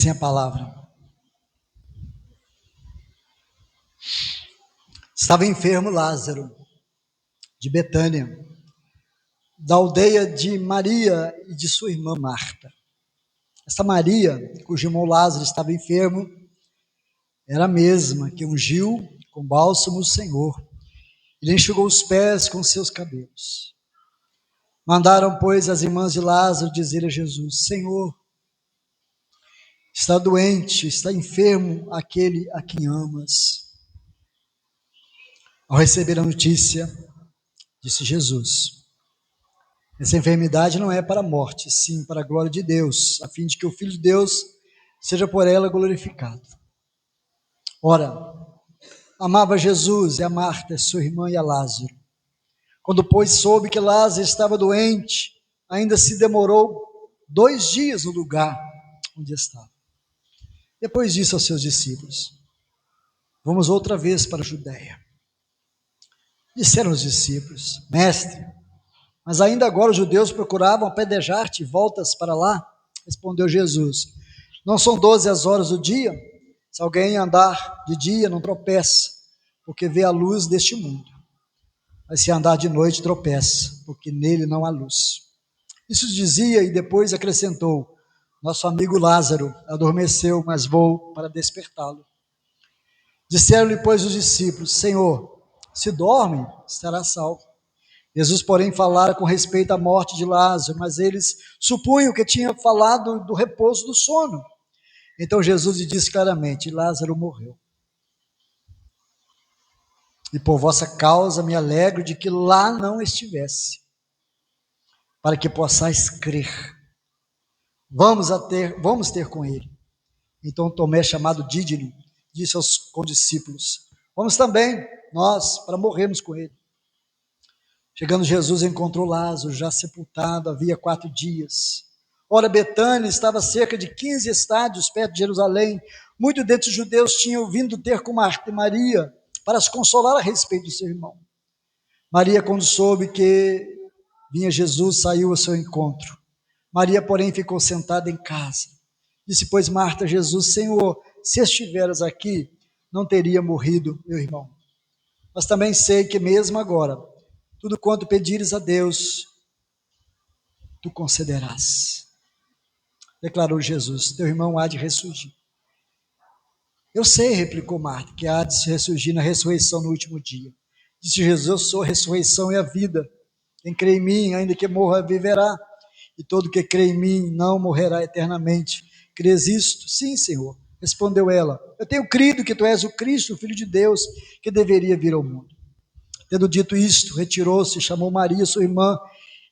Sem a palavra. Estava enfermo Lázaro, de Betânia, da aldeia de Maria e de sua irmã Marta. Essa Maria, cujo irmão Lázaro estava enfermo, era a mesma que ungiu com bálsamo o Senhor e lhe enxugou os pés com seus cabelos. Mandaram, pois, as irmãs de Lázaro dizer a Jesus: Senhor, está doente, está enfermo aquele a quem amas. Ao receber a notícia, disse Jesus: essa enfermidade não é para a morte, sim para a glória de Deus, a fim de que o Filho de Deus seja por ela glorificado. Ora, amava Jesus e a Marta, sua irmã, e a Lázaro. Quando, pois, soube que Lázaro estava doente, ainda se demorou 2 dias no lugar onde estava. Depois disse aos seus discípulos: vamos outra vez para a Judéia. Disseram os discípulos: Mestre, mas ainda agora os judeus procuravam apedrejar-te, voltas para lá? Respondeu Jesus: não são 12 as horas do dia? Se alguém andar de dia, não tropeça, porque vê a luz deste mundo. Mas se andar de noite, tropeça, porque nele não há luz. Isso dizia e depois acrescentou: nosso amigo Lázaro adormeceu, mas vou para despertá-lo. Disseram-lhe, pois, os discípulos: Senhor, se dorme, estará salvo. Jesus, porém, falara com respeito à morte de Lázaro, mas eles supunham que tinha falado do repouso do sono. Então Jesus lhe disse claramente: Lázaro morreu. E por vossa causa me alegro de que lá não estivesse, para que possais crer. Vamos ter com ele. Então Tomé, chamado Dídimo, disse aos condiscípulos: vamos também, nós, para morrermos com ele. Chegando Jesus, encontrou Lázaro já sepultado havia 4 dias. Ora, Betânia estava a cerca de 15 estádios perto de Jerusalém. Muitos desses judeus tinham vindo ter com Marta e Maria para as consolar a respeito do seu irmão. Maria, quando soube que vinha Jesus, saiu ao seu encontro. Maria, porém, ficou sentada em casa. Disse, pois, Marta a Jesus: Senhor, se estiveras aqui, não teria morrido meu irmão. Mas também sei que mesmo agora, tudo quanto pedires a Deus, tu concederás. Declarou Jesus: teu irmão há de ressurgir. Eu sei, replicou Marta, que há de ressurgir na ressurreição no último dia. Disse Jesus: eu sou a ressurreição e a vida. Quem crê em mim, ainda que morra, viverá. E todo que crê em mim não morrerá eternamente. Crês isto? Sim, Senhor. Respondeu ela: eu tenho crido que tu és o Cristo, o Filho de Deus, que deveria vir ao mundo. Tendo dito isto, retirou-se, chamou Maria, sua irmã,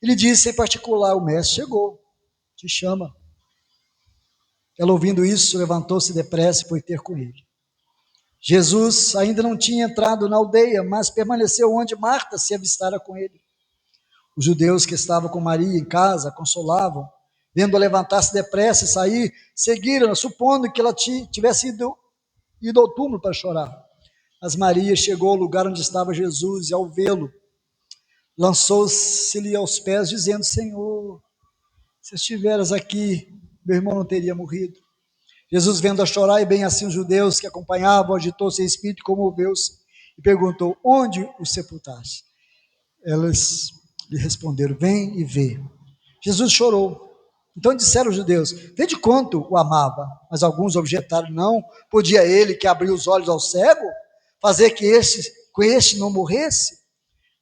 e lhe disse em particular: o mestre chegou, te chama. Ela, ouvindo isso, levantou-se depressa e foi ter com ele. Jesus ainda não tinha entrado na aldeia, mas permaneceu onde Marta se avistara com ele. Os judeus que estavam com Maria em casa consolavam, vendo-a levantar-se depressa e sair, seguiram-na, supondo que ela tivesse ido ao túmulo para chorar. Mas Maria chegou ao lugar onde estava Jesus e, ao vê-lo, lançou-se-lhe aos pés, dizendo: Senhor, se estiveras aqui, meu irmão não teria morrido. Jesus, vendo-a chorar, e bem assim os judeus que acompanhavam, agitou-se em espírito e comoveu-se, e perguntou: onde o sepultaste? Elas lhe responderam: vem e vê. Jesus chorou. Então disseram os judeus: vede quanto o amava. Mas alguns objetaram: não podia ele, que abriu os olhos ao cego, fazer que este não morresse?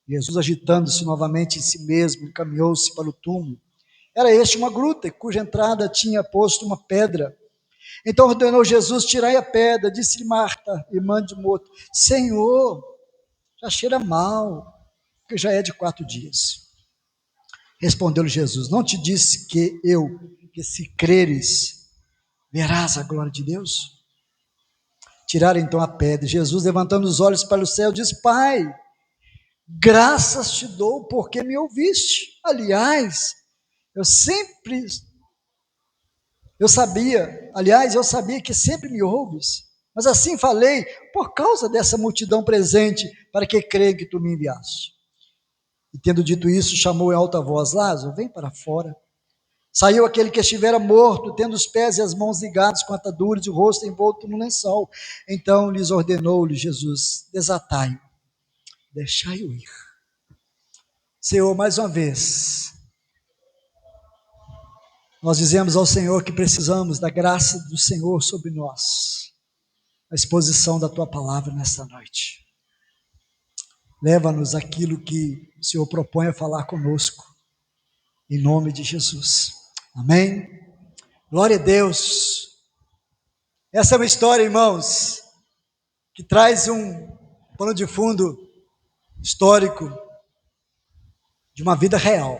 Jesus, agitando-se novamente em si mesmo, encaminhou-se para o túmulo. Era este uma gruta, cuja entrada tinha posto uma pedra. Então ordenou Jesus: tirai a pedra. Disse-lhe Marta, irmã de morto: Senhor, já cheira mal, porque já é de 4 dias. Respondeu-lhe Jesus: não te disse que se creres, verás a glória de Deus? Tiraram então a pedra. Jesus, levantando os olhos para o céu, disse: Pai, graças te dou porque me ouviste. Aliás, eu sabia que sempre me ouves, mas assim falei por causa dessa multidão presente, para que creia que tu me enviaste. E tendo dito isso, chamou em alta voz: Lázaro, vem para fora. Saiu aquele que estivera morto, tendo os pés e as mãos ligados com ataduras e o rosto envolto no lençol. Então lhes ordenou-lhe Jesus: desatai-o, deixai-o ir. Senhor, mais uma vez, nós dizemos ao Senhor que precisamos da graça do Senhor sobre nós, a exposição da Tua palavra nesta noite. Leva-nos aquilo que o Senhor propõe a falar conosco, em nome de Jesus. Amém? Glória a Deus. Essa é uma história, irmãos, que traz um pano de fundo histórico de uma vida real.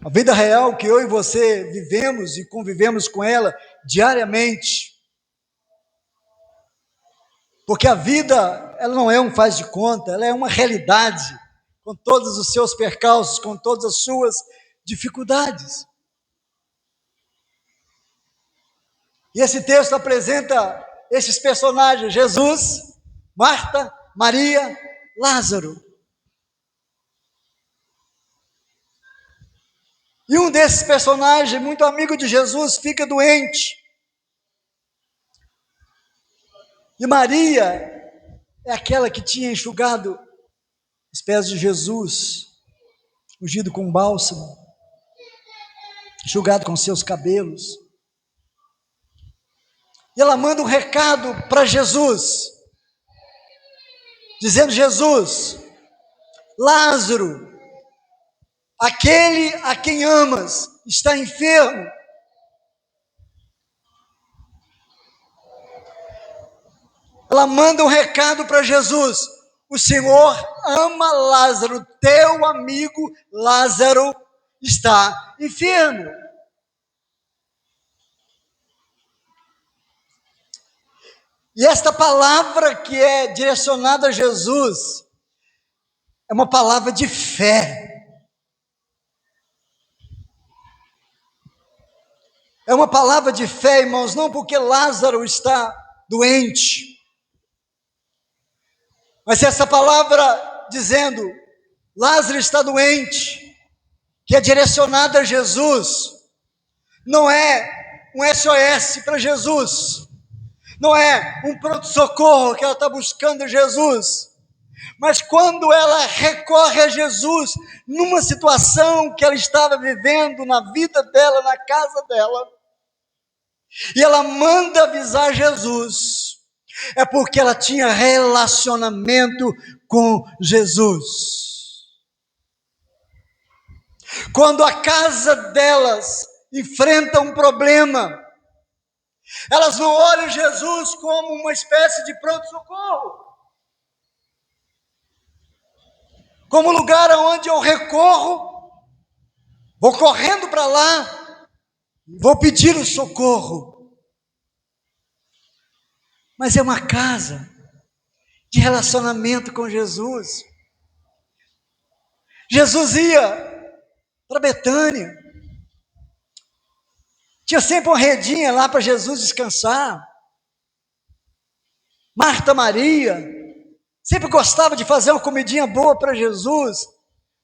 A vida real que eu e você vivemos e convivemos com ela diariamente. Porque a vida, ela não é um faz de conta, ela é uma realidade, com todos os seus percalços, com todas as suas dificuldades. E esse texto apresenta esses personagens: Jesus, Marta, Maria, Lázaro. E um desses personagens, muito amigo de Jesus, fica doente. E Maria é aquela que tinha enxugado os pés de Jesus, ungido com bálsamo, enxugado com seus cabelos. E ela manda um recado para Jesus, dizendo: Jesus, Lázaro, aquele a quem amas, está enfermo. Ela manda um recado para Jesus: o Senhor ama Lázaro, teu amigo Lázaro está enfermo. E esta palavra que é direcionada a Jesus é uma palavra de fé. É uma palavra de fé, irmãos, não porque Lázaro está doente, mas essa palavra dizendo Lázaro está doente, que é direcionada a Jesus, não é um SOS para Jesus, não é um pronto-socorro que ela está buscando em Jesus, mas quando ela recorre a Jesus numa situação que ela estava vivendo na vida dela, na casa dela, e ela manda avisar Jesus, é porque ela tinha relacionamento com Jesus. Quando a casa delas enfrenta um problema, elas não olham Jesus como uma espécie de pronto-socorro, como lugar aonde eu recorro, vou correndo para lá, vou pedir o socorro. Mas é uma casa de relacionamento com Jesus. Jesus ia para Betânia, tinha sempre uma redinha lá para Jesus descansar. Marta, Maria, sempre gostava de fazer uma comidinha boa para Jesus.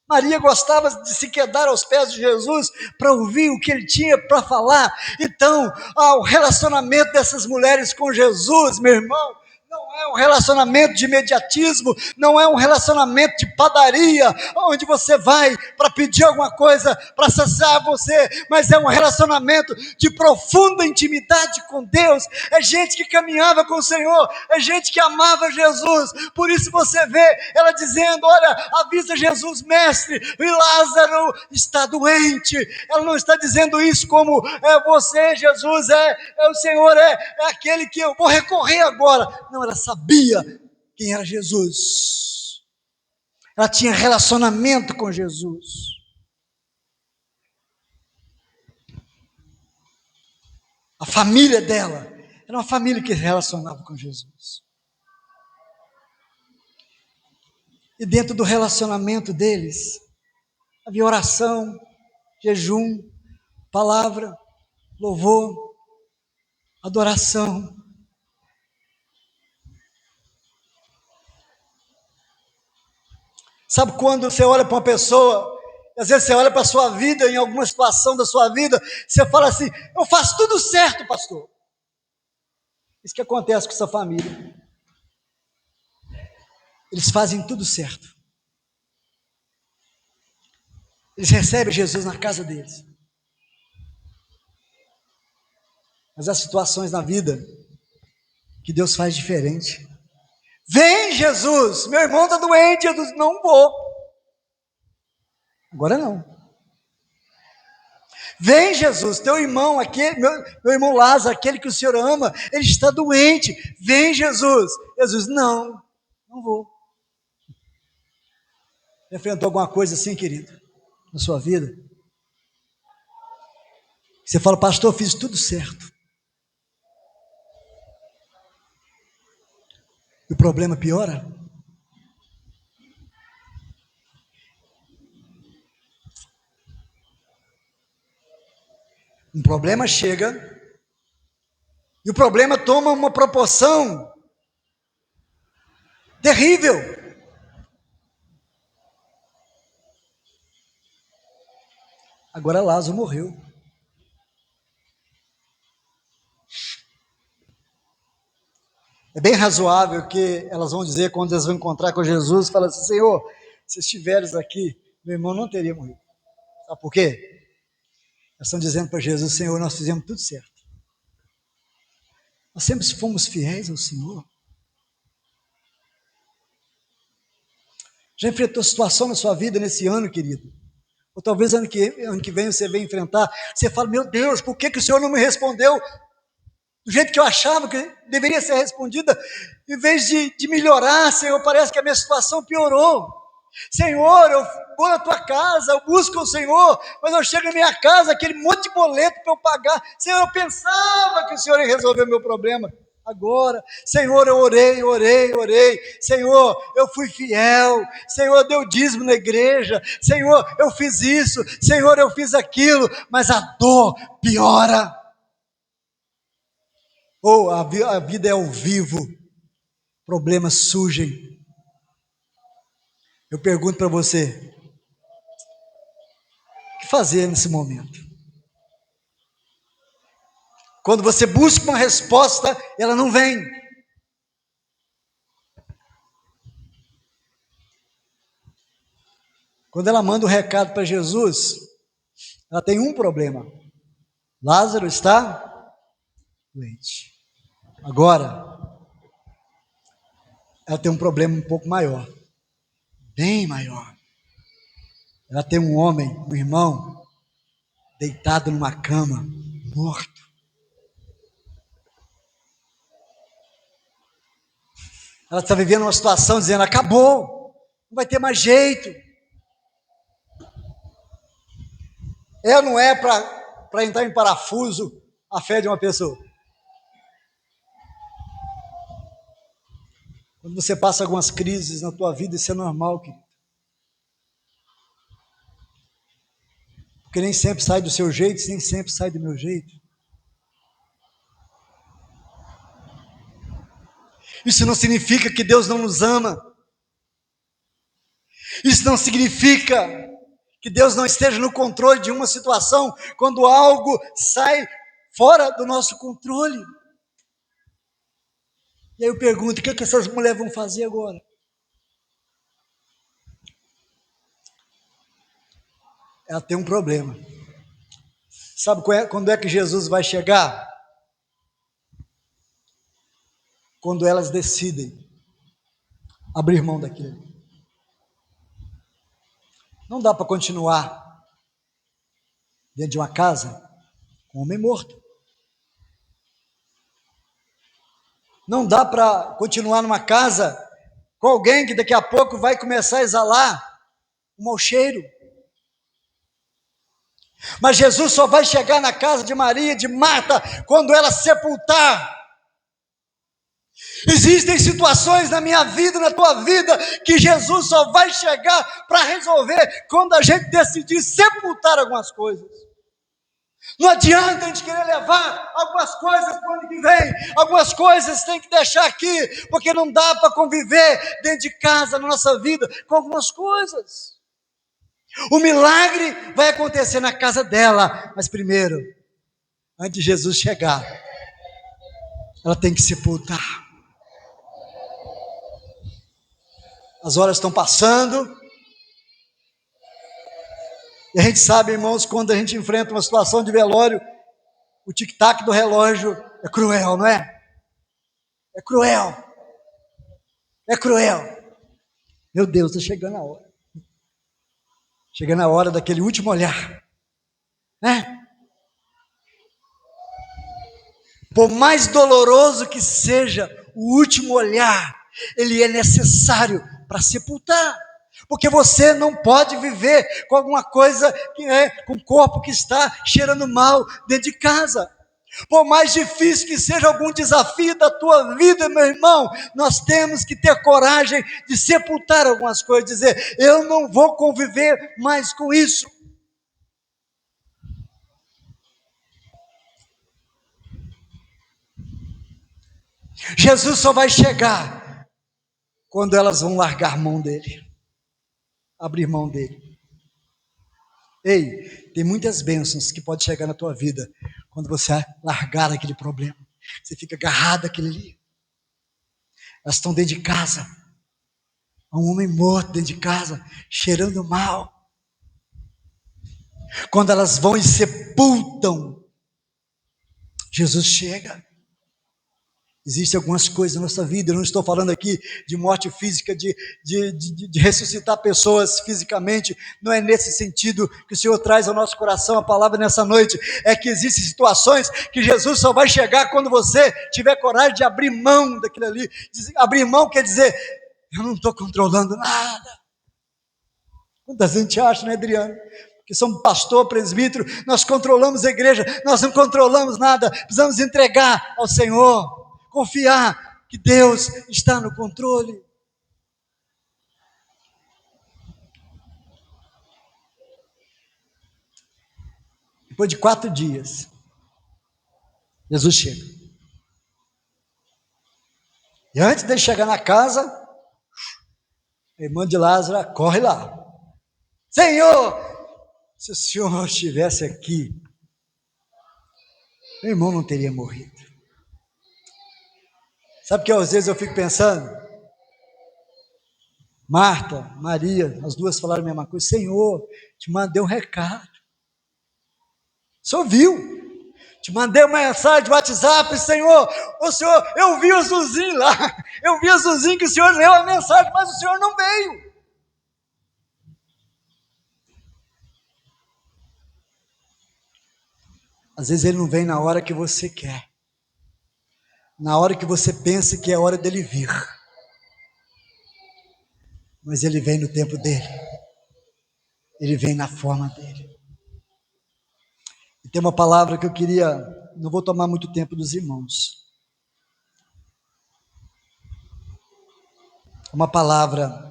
Maria gostava de se quedar aos pés de Jesus para ouvir o que ele tinha para falar. Então, o relacionamento dessas mulheres com Jesus, meu irmão, não é um relacionamento de imediatismo, não é um relacionamento de padaria, onde você vai para pedir alguma coisa para saciar você, mas é um relacionamento de profunda intimidade com Deus. É gente que caminhava com o Senhor, é gente que amava Jesus. Por isso você vê ela dizendo: olha, avisa Jesus, mestre, Lázaro está doente. Ela não está dizendo isso como você, Jesus, o Senhor, é aquele que eu vou recorrer agora. Não, ela sabia quem era Jesus. Ela tinha relacionamento com Jesus. A família dela era uma família que se relacionava com Jesus. E dentro do relacionamento deles, havia oração, jejum, palavra, louvor, adoração. Sabe quando você olha para uma pessoa Às vezes você olha para a sua vida, em alguma situação da sua vida, você fala assim: eu faço tudo certo, pastor. Isso que acontece com essa família. Eles fazem tudo certo. Eles recebem Jesus na casa deles. Mas há situações na vida que Deus faz diferente. Vem, Jesus, meu irmão está doente. Jesus, não vou. Agora não. Vem, Jesus, teu irmão, aquele, meu irmão Lázaro, aquele que o Senhor ama, ele está doente. Vem, Jesus. Jesus, não vou. Enfrentou alguma coisa assim, querido, na sua vida? Você fala: pastor, eu fiz tudo certo. E o problema piora? Um problema chega e o problema toma uma proporção terrível. Agora Lázaro morreu. É bem razoável que elas vão dizer, quando elas vão encontrar com Jesus, fala assim: Senhor, se estiveres aqui, meu irmão não teria morrido. Sabe por quê? Elas estão dizendo para Jesus: Senhor, nós fizemos tudo certo. Nós sempre fomos fiéis ao Senhor. Já enfrentou situação na sua vida nesse ano, querido? Ou talvez ano que vem você venha enfrentar. Você fala: meu Deus, por que o Senhor não me respondeu do jeito que eu achava que deveria ser respondida? Em vez de melhorar, Senhor, parece que a minha situação piorou. Senhor, eu vou na tua casa, eu busco o Senhor, mas eu chego na minha casa, aquele monte de boleto para eu pagar. Senhor, eu pensava que o Senhor ia resolver o meu problema. Agora, Senhor, eu orei. Senhor, eu fui fiel. Senhor, eu dei o dízimo na igreja. Senhor, eu fiz isso. Senhor, eu fiz aquilo. Mas a dor piora. Ou a vida é ao vivo. Problemas surgem. Eu pergunto para você: o que fazer nesse momento? Quando você busca uma resposta, ela não vem. Quando ela manda um recado para Jesus, ela tem um problema: Lázaro está doente. Agora, ela tem um problema um pouco maior, bem maior. Ela tem um homem, um irmão, deitado numa cama, morto. Ela está vivendo uma situação dizendo: acabou, não vai ter mais jeito. Não é para entrar em parafuso a fé de uma pessoa. Quando você passa algumas crises na tua vida, isso é normal, querido. Porque nem sempre sai do seu jeito, nem sempre sai do meu jeito. Isso não significa que Deus não nos ama. Isso não significa que Deus não esteja no controle de uma situação quando algo sai fora do nosso controle. E aí eu pergunto: o que essas mulheres vão fazer agora? Ela tem um problema. Sabe quando é que Jesus vai chegar? Quando elas decidem abrir mão daquilo. Não dá para continuar dentro de uma casa com um homem morto. Não dá para continuar numa casa com alguém que daqui a pouco vai começar a exalar um mau cheiro. Mas Jesus só vai chegar na casa de Maria e de Marta quando ela sepultar. Existem situações na minha vida, na tua vida, que Jesus só vai chegar para resolver quando a gente decidir sepultar algumas coisas. Não adianta a gente querer levar algumas coisas para o ano que vem, algumas coisas tem que deixar aqui, porque não dá para conviver dentro de casa, na nossa vida, com algumas coisas. O milagre vai acontecer na casa dela, mas primeiro, antes de Jesus chegar, ela tem que sepultar. As horas estão passando, e a gente sabe, irmãos, quando a gente enfrenta uma situação de velório, o tic-tac do relógio é cruel, não é? É cruel. É cruel. Meu Deus, está chegando a hora. Chegando a hora daquele último olhar, né? Por mais doloroso que seja o último olhar, ele é necessário para sepultar. Porque você não pode viver com alguma coisa, com o corpo que está cheirando mal dentro de casa. Por mais difícil que seja algum desafio da tua vida, meu irmão, nós temos que ter coragem de sepultar algumas coisas, dizer, eu não vou conviver mais com isso. Jesus só vai chegar quando elas vão largar mão dele, abrir mão dele. Ei, tem muitas bênçãos que podem chegar na tua vida quando você largar aquele problema. Você fica agarrado àquele ali. Elas estão dentro de casa. Há um homem morto dentro de casa, cheirando mal. Quando elas vão e sepultam, Jesus chega. Existem algumas coisas na nossa vida, eu não estou falando aqui de morte física, de ressuscitar pessoas fisicamente, não é nesse sentido que o Senhor traz ao nosso coração a palavra nessa noite, é que existem situações que Jesus só vai chegar quando você tiver coragem de abrir mão daquilo ali. Abrir mão quer dizer, eu não estou controlando nada. Quanta gente acha, né, Adriano? Que somos pastor, presbítero, nós controlamos a igreja, nós não controlamos nada, precisamos entregar ao Senhor. Confiar que Deus está no controle. Depois de 4 dias, Jesus chega. E antes de chegar na casa, a irmã de Lázaro corre lá. Senhor, se o Senhor estivesse aqui, meu irmão não teria morrido. Sabe que às vezes eu fico pensando? Marta, Maria, as duas falaram a mesma coisa. Senhor, te mandei um recado. O Senhor viu? Te mandei uma mensagem de WhatsApp, Senhor. O Senhor, eu vi o azulzinho lá. Eu vi o azulzinho que o Senhor leu a mensagem, mas o Senhor não veio. Às vezes ele não vem na hora que você quer. Na hora que você pensa que é hora dele vir. Mas ele vem no tempo dele. Ele vem na forma dele. E tem uma palavra que eu queria, não vou tomar muito tempo dos irmãos. Uma palavra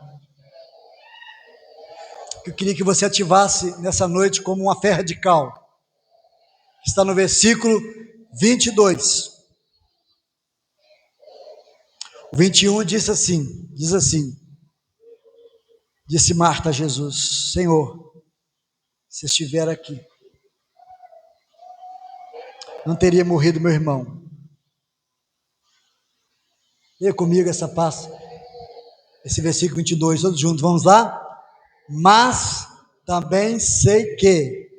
que eu queria que você ativasse nessa noite como uma fé radical. Está no versículo 22. O 21 diz assim, disse Marta a Jesus, Senhor, se estiver aqui, não teria morrido meu irmão. Leia comigo essa parte, esse versículo 22, todos juntos, vamos lá? Mas também sei que,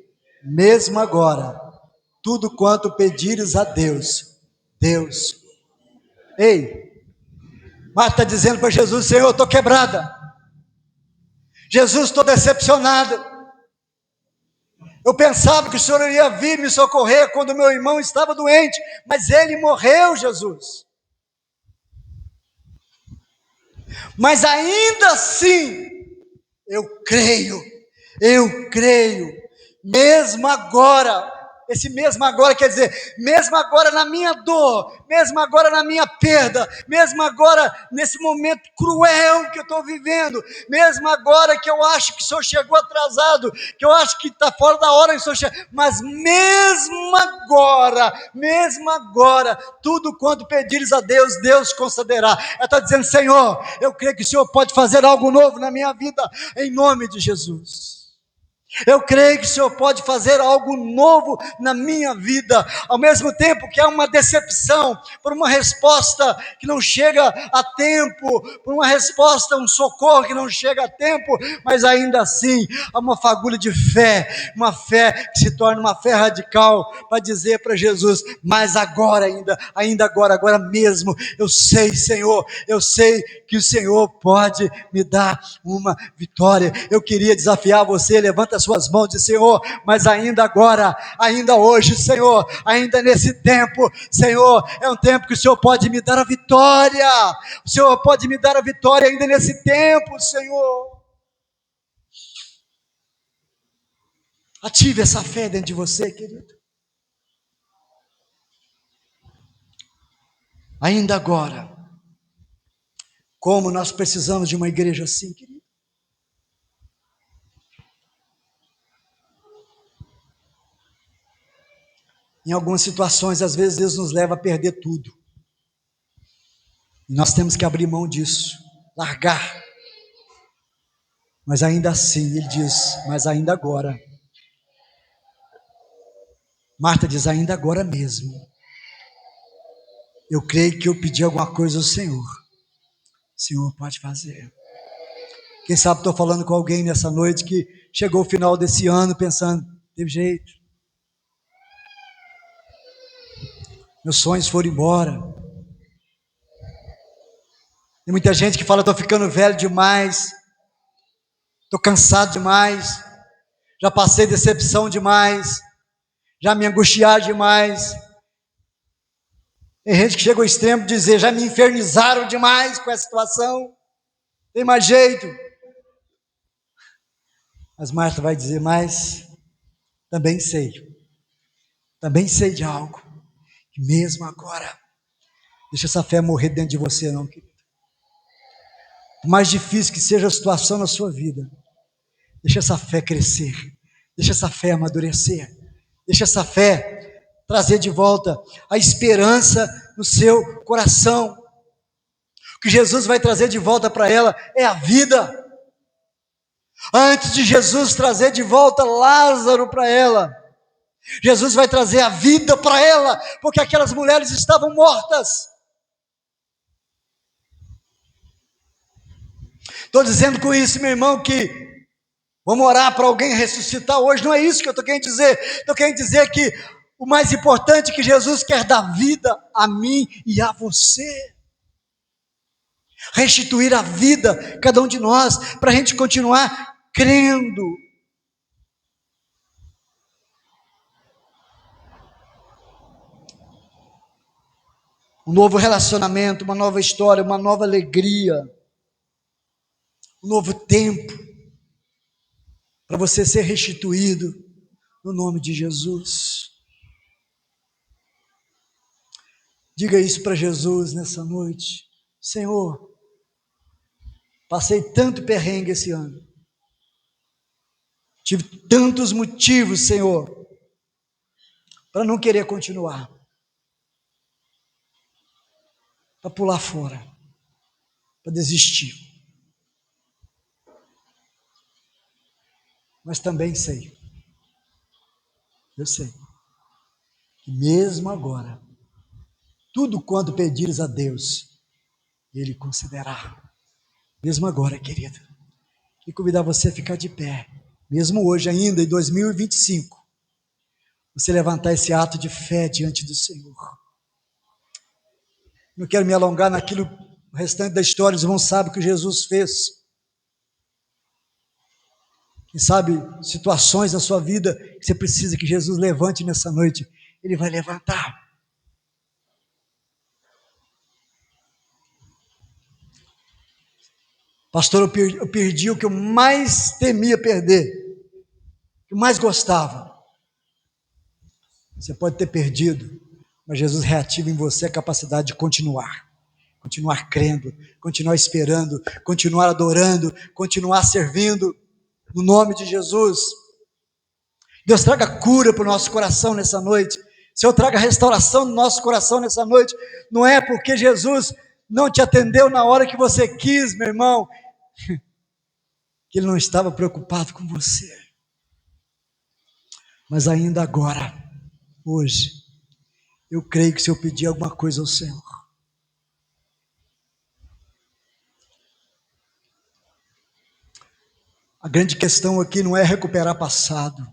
mesmo agora, tudo quanto pedires a Deus, Deus. Ei, Marta está dizendo para Jesus, Senhor, eu estou quebrada. Jesus, estou decepcionado. Eu pensava que o Senhor iria vir me socorrer quando meu irmão estava doente, mas ele morreu, Jesus. Mas ainda assim, eu creio, mesmo agora. Esse mesmo agora quer dizer, mesmo agora na minha dor, mesmo agora na minha perda, mesmo agora nesse momento cruel que eu estou vivendo, mesmo agora que eu acho que o Senhor chegou atrasado, que eu acho que está fora da hora que o Senhor chegou, mas mesmo agora, tudo quanto pedires a Deus, Deus concederá. Ela está dizendo, Senhor, eu creio que o Senhor pode fazer algo novo na minha vida, em nome de Jesus. Eu creio que o Senhor pode fazer algo novo na minha vida, ao mesmo tempo que há uma decepção, por uma resposta que não chega a tempo, por uma resposta, um socorro que não chega a tempo, mas ainda assim, há uma fagulha de fé, uma fé que se torna uma fé radical, para dizer para Jesus, mas agora ainda agora mesmo, eu sei, Senhor, eu sei que o Senhor pode me dar uma vitória. Eu queria desafiar você, levanta as suas mãos e diz, Senhor, mas ainda agora, ainda hoje, Senhor, ainda nesse tempo, Senhor, é um tempo que o Senhor pode me dar a vitória, o Senhor pode me dar a vitória ainda nesse tempo, Senhor. Ative essa fé dentro de você, querido. Ainda agora, como nós precisamos de uma igreja assim, querido. Em algumas situações, às vezes, Deus nos leva a perder tudo. E nós temos que abrir mão disso, largar. Mas ainda assim, Ele diz, mas ainda agora. Marta diz, ainda agora mesmo. Eu creio que eu pedi alguma coisa ao Senhor. O Senhor pode fazer. Quem sabe estou falando com alguém nessa noite que chegou ao final desse ano pensando, teve jeito. Meus sonhos foram embora. Tem muita gente que fala, estou ficando velho demais, estou cansado demais, já passei decepção demais, já me angustiar demais. Tem gente que chega ao extremo de dizer, já me infernizaram demais com essa situação, tem mais jeito. Mas Marta vai dizer, mas também sei de algo, que mesmo agora, deixa essa fé morrer dentro de você não, querido. Por mais difícil que seja a situação na sua vida, deixa essa fé crescer, deixa essa fé amadurecer, deixa essa fé trazer de volta a esperança no seu coração. O que Jesus vai trazer de volta para ela é a vida. Antes de Jesus trazer de volta Lázaro para ela, Jesus vai trazer a vida para ela, porque aquelas mulheres estavam mortas. Estou dizendo com isso, meu irmão, que vamos orar para alguém ressuscitar hoje, não é isso que eu estou querendo dizer. Estou querendo dizer que o mais importante é que Jesus quer dar vida a mim e a você. Restituir a vida, cada um de nós, para a gente continuar crendo. Um novo relacionamento, uma nova história, uma nova alegria, um novo tempo, para você ser restituído, no nome de Jesus. Diga isso para Jesus nessa noite. Senhor, passei tanto perrengue esse ano, tive tantos motivos, Senhor, para não querer continuar, para pular fora, para desistir. Mas também sei, eu sei, que mesmo agora, tudo quanto pedires a Deus, Ele concederá. Mesmo agora, querido, e convidar você a ficar de pé, mesmo hoje ainda, em 2025, você levantar esse ato de fé diante do Senhor. Não quero me alongar naquilo, o restante da história, os irmãos sabem o que Jesus fez. Quem sabe situações na sua vida que você precisa que Jesus levante nessa noite, Ele vai levantar. Pastor, eu perdi o que eu mais temia perder, o que eu mais gostava. Você pode ter perdido, mas Jesus reativa em você a capacidade de continuar crendo, continuar esperando, continuar adorando, continuar servindo, no nome de Jesus. Deus traga cura para o nosso coração nessa noite. Senhor, traga restauração no nosso coração nessa noite. Não é porque Jesus não te atendeu na hora que você quis, meu irmão, que Ele não estava preocupado com você. Mas ainda agora, hoje, eu creio que se eu pedir alguma coisa ao Senhor, a grande questão aqui não é recuperar passado.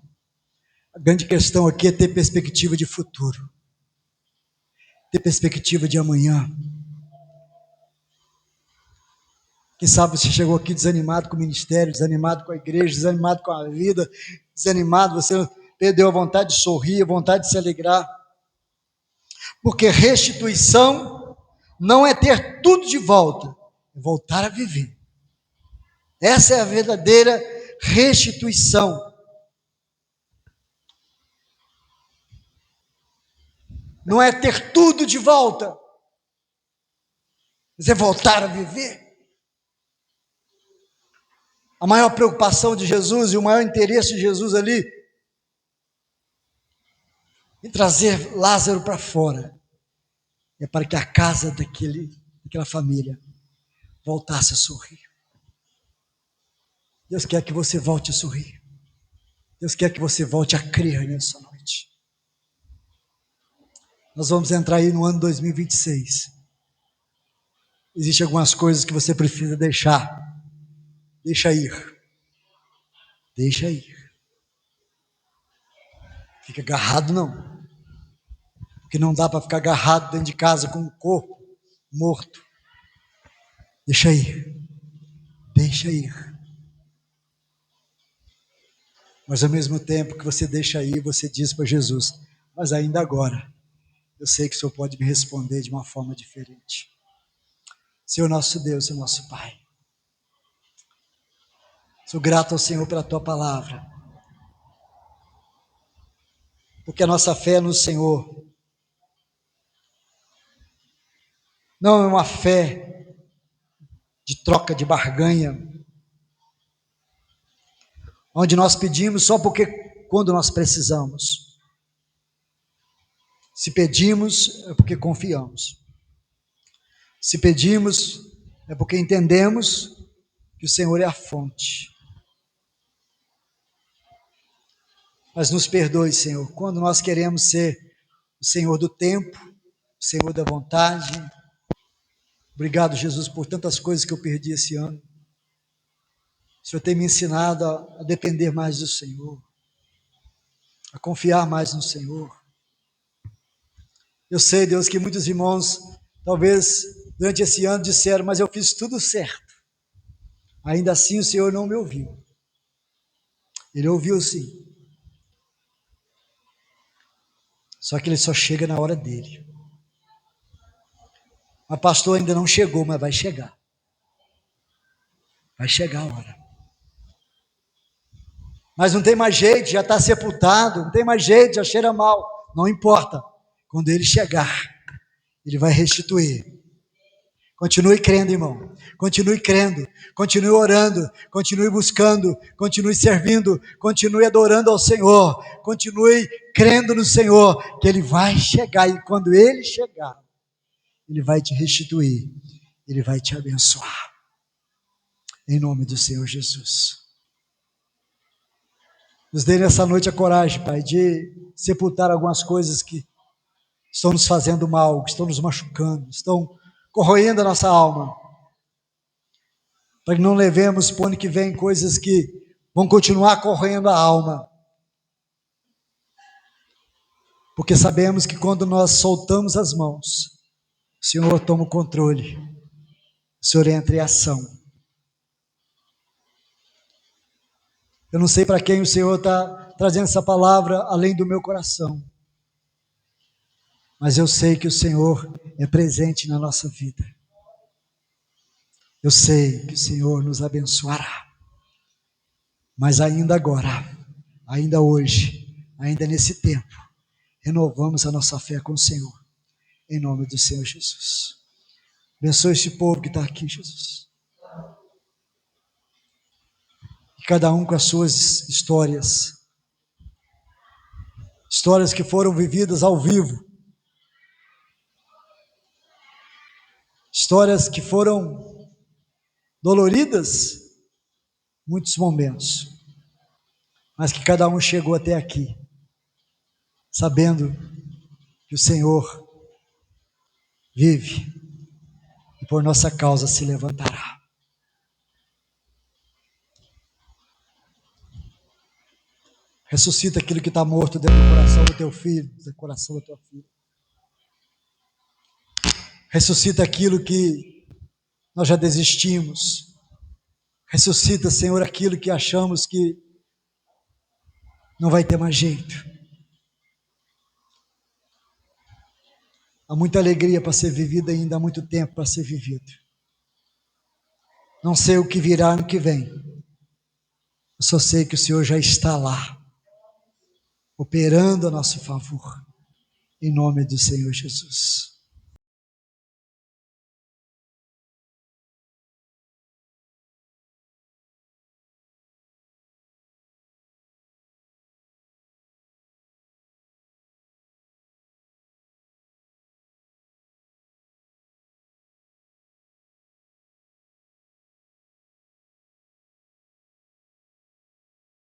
A grande questão aqui é ter perspectiva de futuro, ter perspectiva de amanhã. Quem sabe você chegou aqui desanimado com o ministério, desanimado com a igreja, desanimado com a vida, desanimado, você perdeu a vontade de sorrir, a vontade de se alegrar. Porque restituição não é ter tudo de volta, é voltar a viver. Essa é a verdadeira restituição. Não é ter tudo de volta, mas é voltar a viver. A maior preocupação de Jesus e o maior interesse de Jesus ali em trazer Lázaro para fora é para que a casa daquela família voltasse a sorrir. Deus quer que você volte a sorrir. Deus quer que você volte a crer nessa noite. Nós vamos entrar aí no ano 2026. Existem algumas coisas que você precisa deixar. Deixa ir. Deixa ir. Fica agarrado não. Porque não dá para ficar agarrado dentro de casa com um corpo morto. Deixa ir. Deixa ir. Mas ao mesmo tempo que você deixa ir, você diz para Jesus, mas ainda agora, eu sei que o Senhor pode me responder de uma forma diferente. Senhor nosso Deus, Senhor nosso Pai, sou grato ao Senhor pela Tua palavra, porque a nossa fé no Senhor não é uma fé de troca de barganha, onde nós pedimos só porque quando nós precisamos. Se pedimos é porque confiamos. Se pedimos é porque entendemos que o Senhor é a fonte. Mas nos perdoe, Senhor, quando nós queremos ser o Senhor do tempo, o Senhor da vontade. Obrigado, Jesus, por tantas coisas que eu perdi esse ano. O Senhor tem me ensinado a depender mais do Senhor, a confiar mais no Senhor. Eu sei, Deus, que muitos irmãos, talvez durante esse ano disseram, mas eu fiz tudo certo. Ainda assim o Senhor não me ouviu. Ele ouviu sim. Só que ele só chega na hora dele. Mas pastor, ainda não chegou, mas vai chegar. Vai chegar a hora. Mas não tem mais jeito, já está sepultado, não tem mais jeito, já cheira mal. Não importa. Quando ele chegar, ele vai restituir. Continue crendo, irmão. Continue crendo. Continue orando. Continue buscando. Continue servindo. Continue adorando ao Senhor. Continue crendo no Senhor, que Ele vai chegar. E quando Ele chegar, Ele vai te restituir. Ele vai te abençoar. Em nome do Senhor Jesus. Nos dê nessa noite a coragem, Pai, de sepultar algumas coisas que estão nos fazendo mal, que estão nos machucando, estão corroendo a nossa alma, para que não levemos para o ano que vem coisas que vão continuar corroendo a alma, porque sabemos que quando nós soltamos as mãos, o Senhor toma o controle, o Senhor entra em ação. Eu não sei para quem o Senhor está trazendo essa palavra além do meu coração, mas eu sei que o Senhor é presente na nossa vida. Eu sei que o Senhor nos abençoará, mas ainda agora, ainda hoje, ainda nesse tempo, renovamos a nossa fé com o Senhor, em nome do Senhor Jesus. Abençoe esse povo que está aqui, Jesus. E cada um com as suas histórias, histórias que foram vividas ao vivo, histórias que foram doloridas, muitos momentos, mas que cada um chegou até aqui, sabendo que o Senhor vive e por nossa causa se levantará. Ressuscita aquilo que está morto dentro do coração do teu filho, do coração da tua filha. Ressuscita aquilo que nós já desistimos. Ressuscita, Senhor, aquilo que achamos que não vai ter mais jeito. Há muita alegria para ser vivida ainda, há muito tempo para ser vivido. Não sei o que virá no que vem. Eu só sei que o Senhor já está lá, operando a nosso favor, em nome do Senhor Jesus.